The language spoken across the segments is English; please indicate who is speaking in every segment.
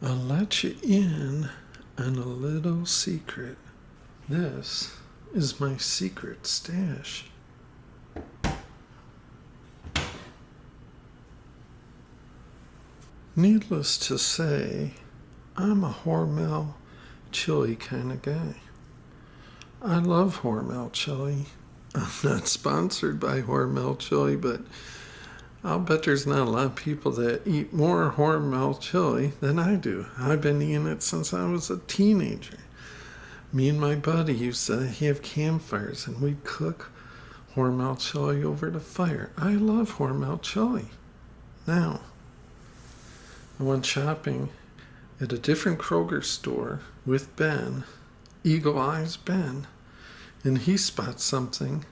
Speaker 1: I'll let you in on a little secret. This is my secret stash. Needless to say, I'm a Hormel chili kind of guy. I love Hormel chili. I'm not sponsored by Hormel chili, but I'll bet there's not a lot of people that eat more Hormel chili than I do. I've been eating it since I was a teenager. Me and my buddy used to have campfires and we'd cook Hormel chili over the fire. I love Hormel chili. Now, I went shopping at a different Kroger store with Ben, Eagle Eyes Ben, and he spots something.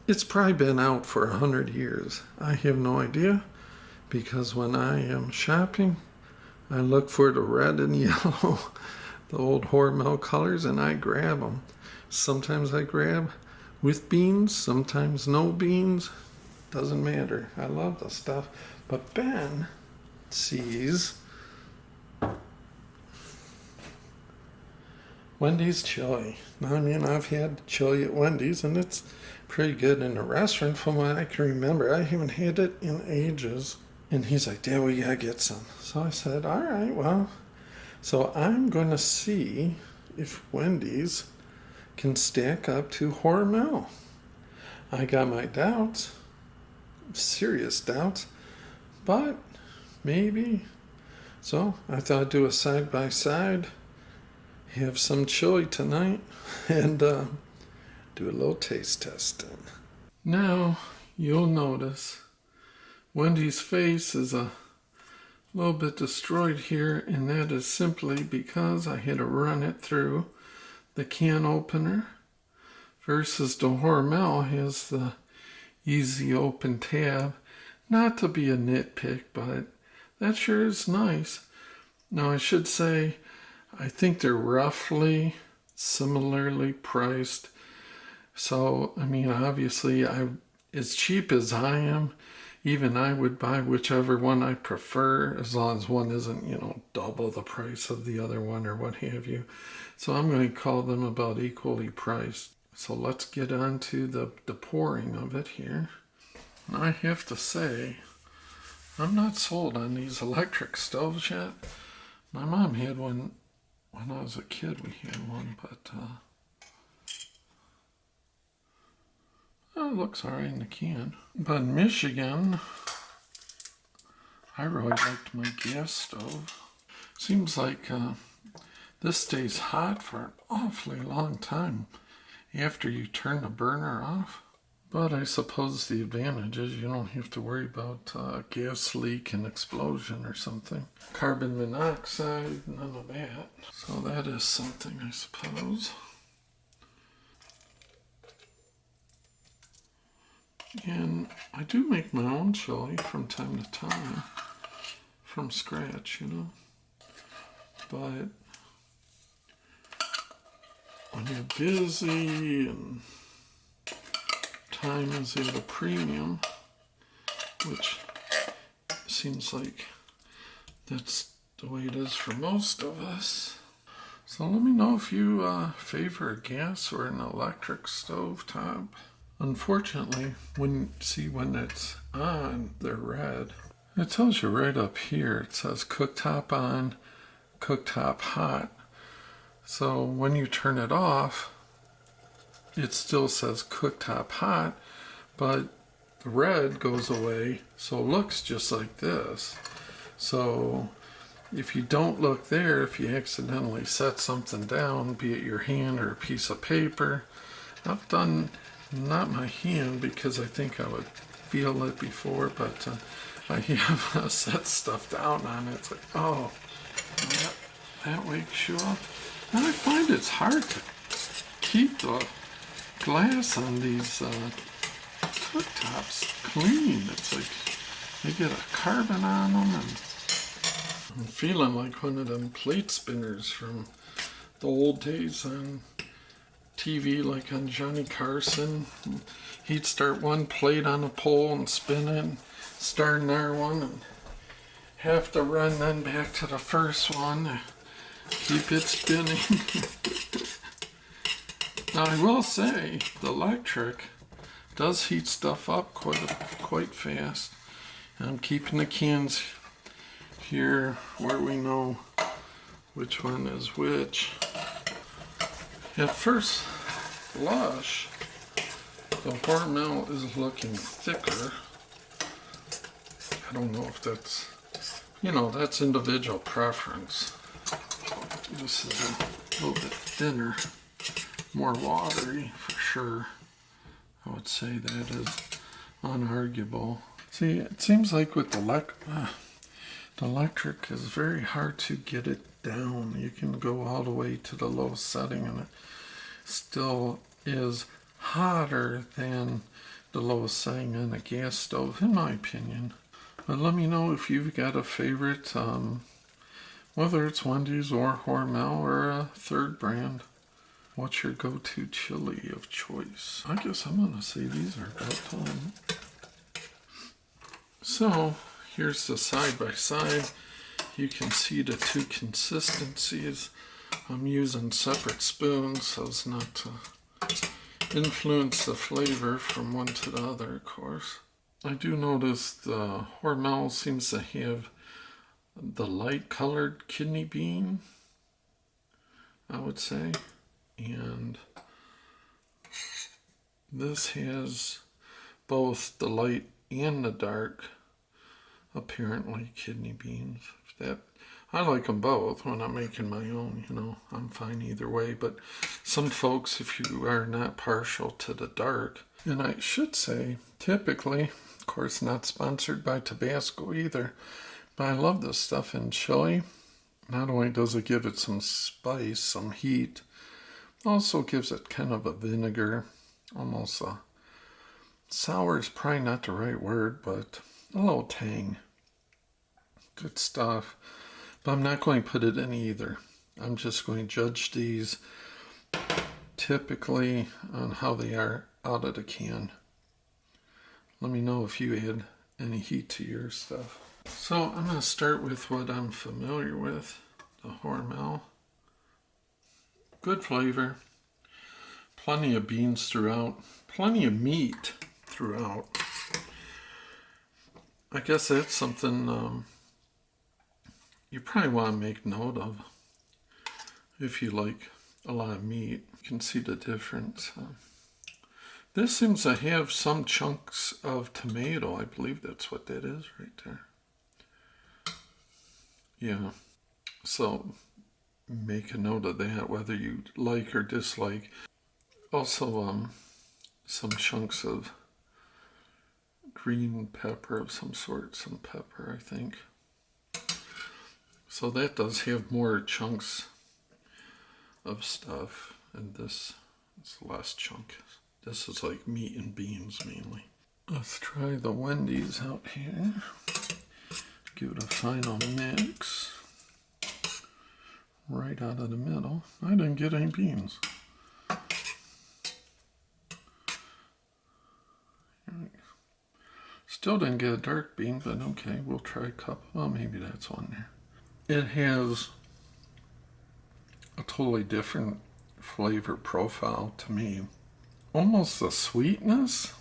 Speaker 1: It's probably been out for 100 years. I have no idea, because when I am shopping, I look for the red and yellow, the old Hormel colors, and I grab them. Sometimes I grab with beans, sometimes no beans. Doesn't matter. I love the stuff. But Ben sees Wendy's chili. Now, I mean, I've had chili at Wendy's, and it's pretty good in a restaurant from what I can remember. I haven't had it in ages. And he's like, Dad, we gotta get some. So I said, all right, well. So I'm going to see if Wendy's can stack up to Hormel. I got my doubts, serious doubts, but maybe. So I thought I'd do a side-by-side, have some chili tonight, and do a little taste testing. Now, you'll notice Wendy's face is a little bit destroyed here, and that is simply because I had to run it through the can opener versus the Hormel has the easy open tab. Not to be a nitpick, but that sure is nice. Now, I should say, I think they're roughly similarly priced. So, I mean, obviously, as cheap as I am, even I would buy whichever one I prefer, as long as one isn't, double the price of the other one or what have you. So I'm going to call them about equally priced. So let's get on to the pouring of it here. I have to say, I'm not sold on these electric stoves yet. My mom had one when I was a kid. We had one, but it looks all right in the can. But in Michigan, I really liked my gas stove. Seems like this stays hot for an awfully long time after you turn the burner off. But I suppose the advantage is you don't have to worry about gas leak and explosion or something. Carbon monoxide, none of that. So that is something, I suppose. And I do make my own chili from time to time, from scratch, But when you're busy and time is at a premium, which seems like that's the way it is for most of us. So let me know if you favor a gas or an electric stove top. Unfortunately, when it's on, they're red. It tells you right up here, it says cooktop on, cooktop hot. So when you turn it off, it still says cooktop hot, but the red goes away, so it looks just like this. So if you don't look there, if you accidentally set something down, be it your hand or a piece of paper, I've done not my hand because I think I would feel it before, but I have set stuff down on it. It's like, oh, that wakes you up. And I find it's hard to keep the glass on these cooktops clean. It's like they get a carbon on them, and I'm feeling like one of them plate spinners from the old days on TV, like on Johnny Carson. He'd start one plate on a pole and spin it, start another one, and have to run then back to the first one. Keep it spinning. Now I will say the electric does heat stuff up quite fast. I'm keeping the cans here where we know which one is which. At first blush, the Hormel is looking thicker. I don't know if that's, that's individual preference. This is a little bit thinner, more watery for sure. I would say that is unarguable. See, it seems like with the electric is very hard to get it down. You can go all the way to the low setting and it still is hotter than the lowest setting on a gas stove, in my opinion. But let me know if you've got a favorite, whether it's Wendy's or Hormel or a third brand. What's your go-to chili of choice? I guess I'm gonna say these are about time. So here's the side by side. You can see the two consistencies. I'm using separate spoons so as not to influence the flavor from one to the other, of course. I do notice the Hormel seems to have the light colored kidney bean, I would say. And this has both the light and the dark, apparently, kidney beans. I like them both when I'm making my own, I'm fine either way. But some folks, if you are not partial to the dark, and I should say, typically, of course, not sponsored by Tabasco either, but I love this stuff in chili. Not only does it give it some spice, some heat, also gives it kind of a vinegar, almost a sour is probably not the right word, but a little tang. Good stuff. But I'm not going to put it in either. I'm just going to judge these typically on how they are out of the can. Let me know if you add any heat to your stuff. So I'm going to start with what I'm familiar with, the Hormel. Good flavor, plenty of beans throughout, plenty of meat throughout. I guess that's something you probably want to make note of if you like a lot of meat. You can see the difference. This seems to have some chunks of tomato. I believe that's what that is right there. Yeah, so make a note of that, whether you like or dislike. Also, some chunks of green pepper of some sort, some pepper, I think. So that does have more chunks of stuff, and this is less chunk. This is like meat and beans mainly. Let's try the Wendy's out here. Give it a final mix. Right out of the middle. I didn't get any beans. Still didn't get a dark bean, but okay, we'll try a couple. Oh, maybe that's one there. It has a totally different flavor profile to me. Almost the sweetness.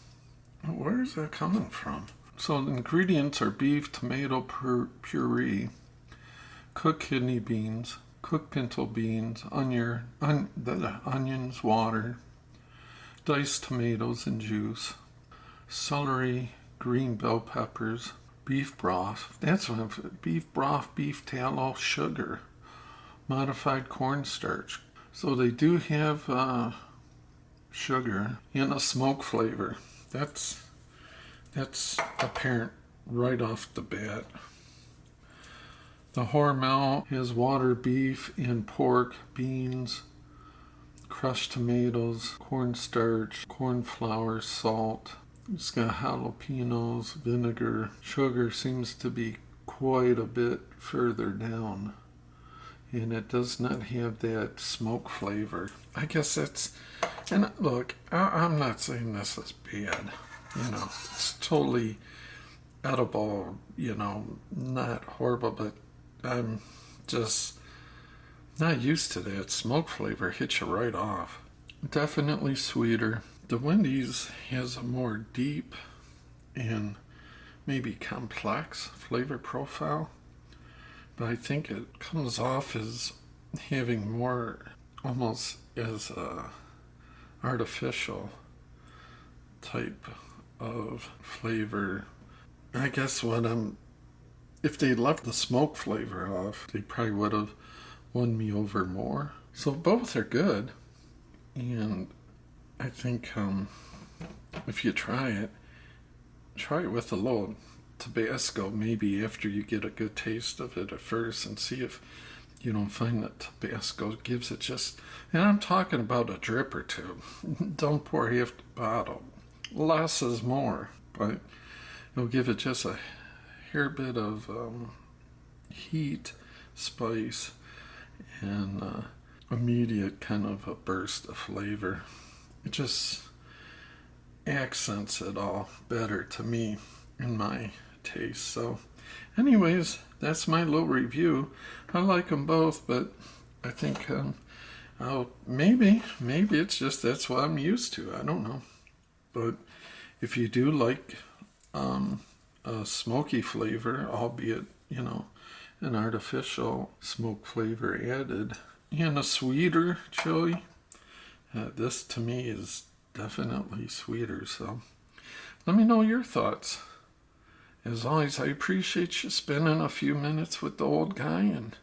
Speaker 1: Where is that coming from? So the ingredients are beef, tomato puree, cooked kidney beans, cooked pinto beans, onions, water, diced tomatoes and juice, celery, green bell peppers, beef broth. That's what beef broth, beef tallow, sugar, modified cornstarch. So they do have sugar and a smoke flavor. That's apparent right off the bat. The Hormel has water, beef, and pork, beans, crushed tomatoes, cornstarch, corn flour, salt. It's got jalapenos, vinegar. Sugar seems to be quite a bit further down. And it does not have that smoke flavor. I guess that's, and look, I'm not saying this is bad. It's totally edible, not horrible, but I'm just not used to that. Smoke flavor hits you right off. Definitely sweeter. The Wendy's has a more deep and maybe complex flavor profile, but I think it comes off as having more almost as a artificial type of flavor. I guess if they left the smoke flavor off, they probably would have won me over more. So both are good, and I think if you try it with a little Tabasco, maybe after you get a good taste of it at first, and see if you don't find that Tabasco gives it just, and I'm talking about a drip or two. Don't pour half the bottle. Less is more, but it'll give it just a hair bit of heat, spice, and immediate kind of a burst of flavor. It just accents it all better to me in my taste. So anyways, that's my little review. I like them both, but I think maybe it's just that's what I'm used to. I don't know. But if you do like a smoky flavor, albeit, an artificial smoke flavor added, and a sweeter chili, this to me is definitely sweeter. So let me know your thoughts. As always, I appreciate you spending a few minutes with the old guy, and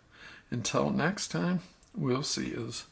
Speaker 1: until next time, we'll see yous.